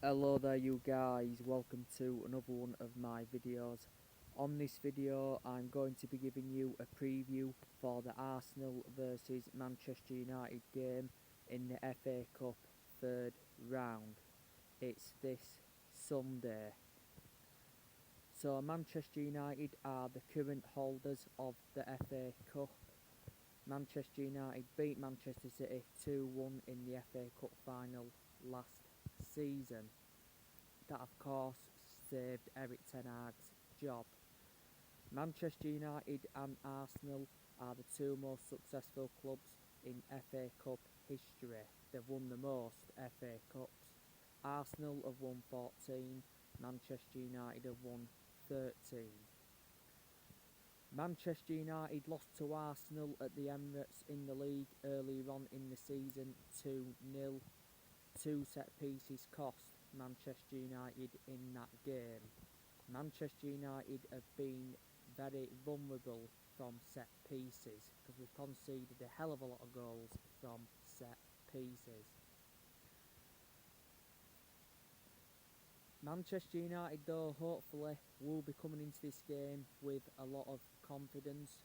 Hello there you guys, welcome to another one of my videos. On this video I'm going to be giving you a preview for the Arsenal versus Manchester United game in the FA Cup third round. It's this Sunday. So Manchester United are the current holders of the FA Cup. Manchester United beat Manchester City 2-1 in the FA Cup final last season. That of course saved Erik ten Hag's job. Manchester United and Arsenal are the two most successful clubs in FA Cup history. They've won the most FA Cups. Arsenal have won 14, Manchester United have won 13. Manchester United lost to Arsenal at the Emirates in the league earlier on in the season 2-0. Two set pieces cost Manchester United in that game. Manchester United have been very vulnerable from set pieces because we've conceded a hell of a lot of goals from set pieces. Manchester United though hopefully will be coming into this game with a lot of confidence,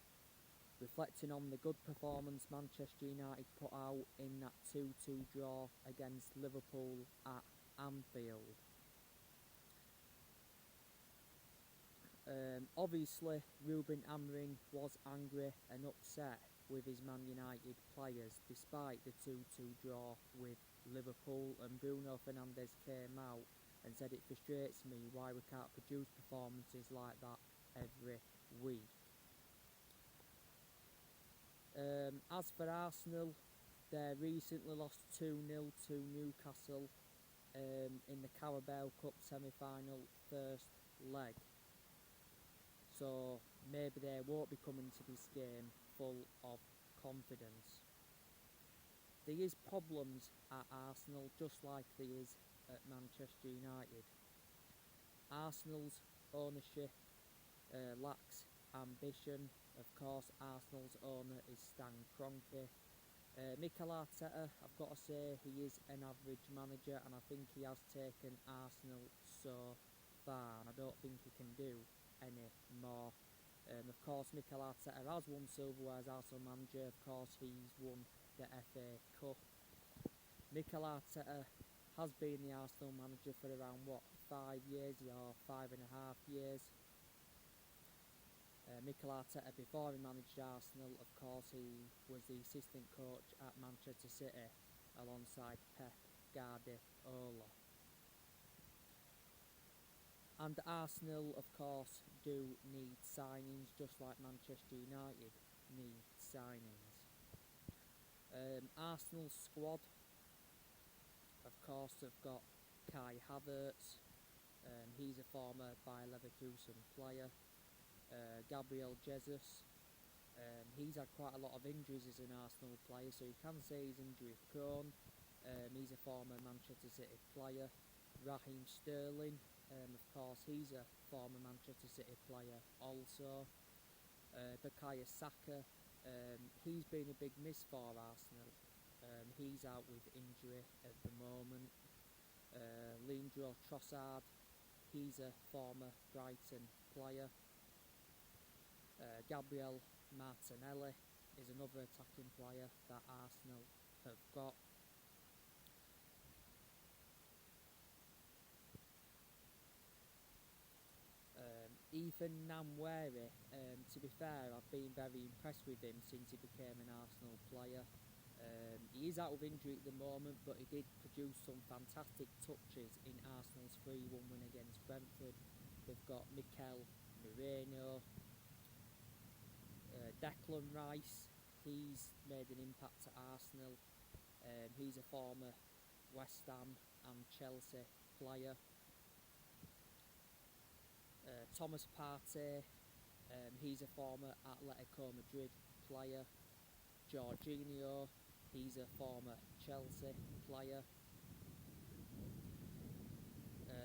reflecting on the good performance Manchester United put out in that 2-2 draw against Liverpool at Anfield. Obviously Ruben Amorim was angry and upset with his Man United players despite the 2-2 draw with Liverpool, and Bruno Fernandes came out and said it frustrates me why we can't produce performances like that every week. As for Arsenal, they recently lost 2-0 to Newcastle in the Carabao Cup semi-final first leg. So maybe they won't be coming to this game full of confidence. There is problems at Arsenal just like there is at Manchester United. Arsenal's ownership lacks ambition. Of course, Arsenal's owner is Stan Kroenke. Mikel Arteta, I've got to say, he is an average manager, and I think he has taken Arsenal so far, and I don't think he can do any more. Of course, Mikel Arteta has won silverware as Arsenal manager. Of course, he's won the FA Cup. Mikel Arteta has been the Arsenal manager for around 5 years or 5.5 years. Mikel Arteta, before he managed Arsenal, of course, he was the assistant coach at Manchester City alongside Pep Guardiola. And Arsenal, of course, do need signings, just like Manchester United need signings. Arsenal's squad, of course, have got Kai Havertz. He's a former Bayer Leverkusen player. Gabriel Jesus. He's had quite a lot of injuries as an Arsenal player, so you can say he's injury prone. He's a former Manchester City player. Raheem Sterling, of course, he's a former Manchester City player also. Bukayo Saka, he's been a big miss for Arsenal. He's out with injury at the moment. Leandro Trossard, he's a former Brighton player. Gabriel Martinelli is another attacking player that Arsenal have got. Ethan Nwaneri, to be fair, I've been very impressed with him since he became an Arsenal player. He is out of injury at the moment, but he did produce some fantastic touches in Arsenal's 3-1 win against Brentford. They've got Mikel Merino. Declan Rice, he's made an impact at Arsenal. He's a former West Ham and Chelsea player. Thomas Partey, he's a former Atletico Madrid player. Jorginho, he's a former Chelsea player.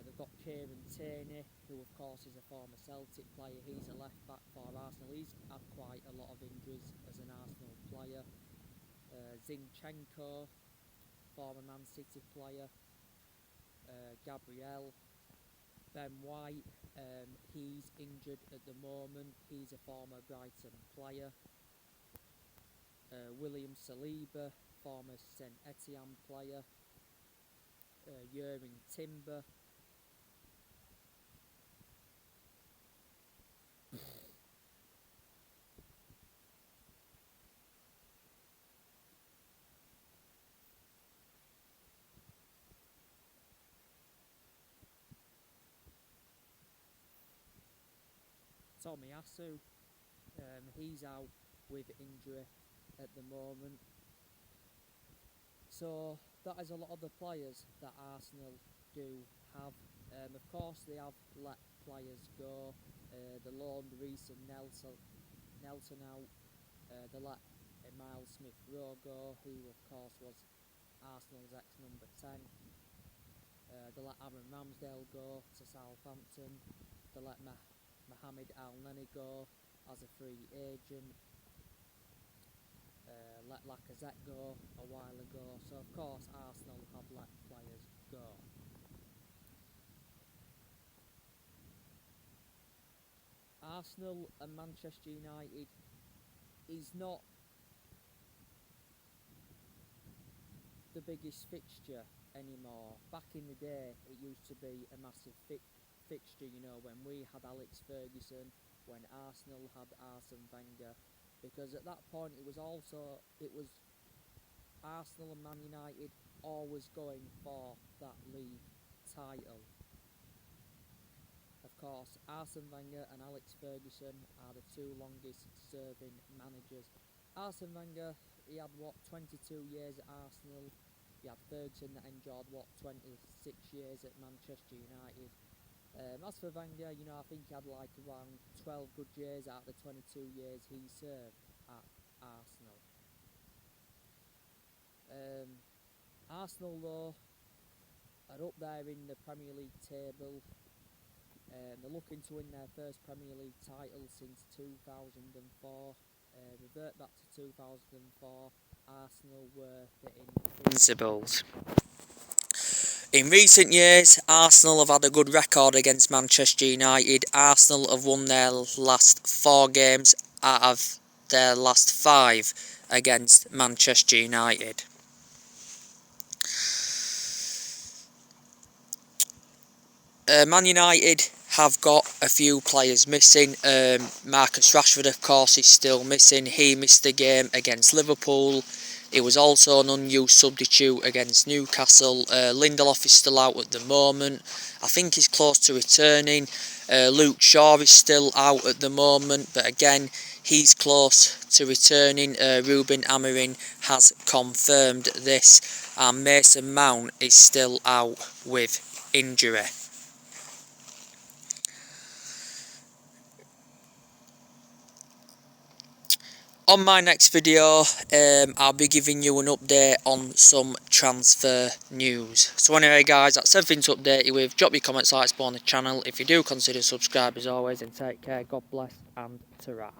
They've got Kieran Tierney, who of course is a former Celtic player. He's a left back for Arsenal. He's had quite a lot of injuries as an Arsenal player. Zinchenko, former Man City player. Gabriel. Ben White, he's injured at the moment. He's a former Brighton player. William Saliba, former Saint Etienne player. Jurgen Timber. Tomiyasu, he's out with injury at the moment. So that is a lot of the players that Arsenal do have. Of course they have let players go. They loaned Reece Nelson out. They let Emile Smith-Rowe go, who of course was Arsenal's ex-number 10. They let Aaron Ramsdale go to Southampton. They let Mohamed Al-Neni go as a free agent. Let Lacazette go a while ago. So of course Arsenal have let players go. Arsenal and Manchester United is not the biggest fixture anymore. Back in the day it used to be a massive fixture, you know, when we had Alex Ferguson, when Arsenal had Arsene Wenger, because at that point it was Arsenal and Man United always going for that league title. Of course, Arsene Wenger and Alex Ferguson are the two longest serving managers. Arsene Wenger, he had 22 years at Arsenal. You had Ferguson that enjoyed 26 years at Manchester United. As for Wenger, you know, I think he had like around 12 good years out of the 22 years he served at Arsenal. Arsenal though are up there in the Premier League table. They're looking to win their first Premier League title since 2004. Revert back to 2004, Arsenal were the Invincibles. In recent years, Arsenal have had a good record against Manchester United. Arsenal have won their last 4 games out of their last 5 against Manchester United. Man United have got a few players missing. Marcus Rashford, of course, is still missing. He missed the game against Liverpool. He was also an unused substitute against Newcastle. Lindelof is still out at the moment. I think he's close to returning. Luke Shaw is still out at the moment, but again, he's close to returning. Ruben Amorim has confirmed this, and Mason Mount is still out with injury. On my next video, I'll be giving you an update on some transfer news. So anyway guys, that's everything to update you with. Drop your comments, like, support on the channel. If you do, consider subscribe as always, and take care. God bless and ta-ra.